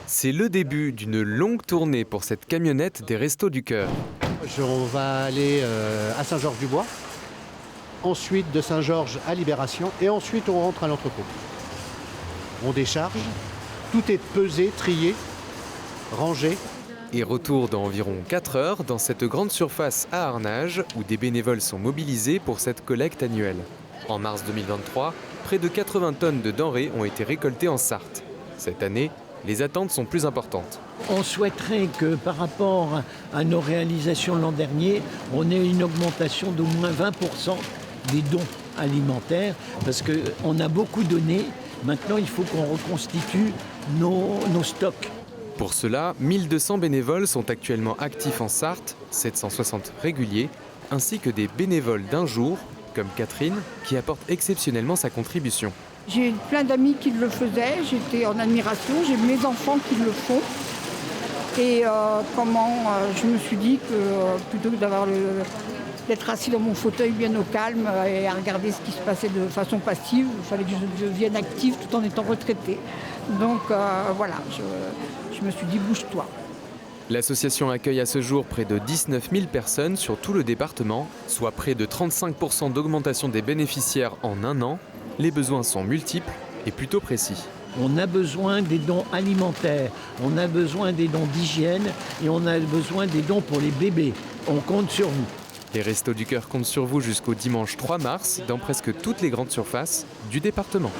C'est le début d'une longue tournée pour cette camionnette des Restos du Cœur. On va aller à Saint-Georges-du-Bois, ensuite de Saint-Georges à Libération et ensuite on rentre à l'entrepôt. On décharge, tout est pesé, trié, rangé. Et retour dans environ 4 heures dans cette grande surface à Arnage où des bénévoles sont mobilisés pour cette collecte annuelle. En mars 2023, près de 80 tonnes de denrées ont été récoltées en Sarthe. Cette année, les attentes sont plus importantes. On souhaiterait que par rapport à nos réalisations l'an dernier, on ait une augmentation d'au moins 20% des dons alimentaires parce qu'on a beaucoup donné. Maintenant, il faut qu'on reconstitue nos stocks. Pour cela, 1200 bénévoles sont actuellement actifs en Sarthe, 760 réguliers, ainsi que des bénévoles d'un jour, comme Catherine, qui apporte exceptionnellement sa contribution. J'ai plein d'amis qui le faisaient, j'étais en admiration, j'ai mes enfants qui le font. Et je me suis dit que plutôt que d'être assis dans mon fauteuil bien au calme et à regarder ce qui se passait de façon passive, il fallait que je devienne active tout en étant retraitée. Donc voilà, je me suis dit bouge-toi. L'association accueille à ce jour près de 19 000 personnes sur tout le département, soit près de 35% d'augmentation des bénéficiaires en un an. Les besoins sont multiples et plutôt précis. On a besoin des dons alimentaires, on a besoin des dons d'hygiène et on a besoin des dons pour les bébés. On compte sur vous. Les Restos du Cœur comptent sur vous jusqu'au dimanche 3 mars dans presque toutes les grandes surfaces du département.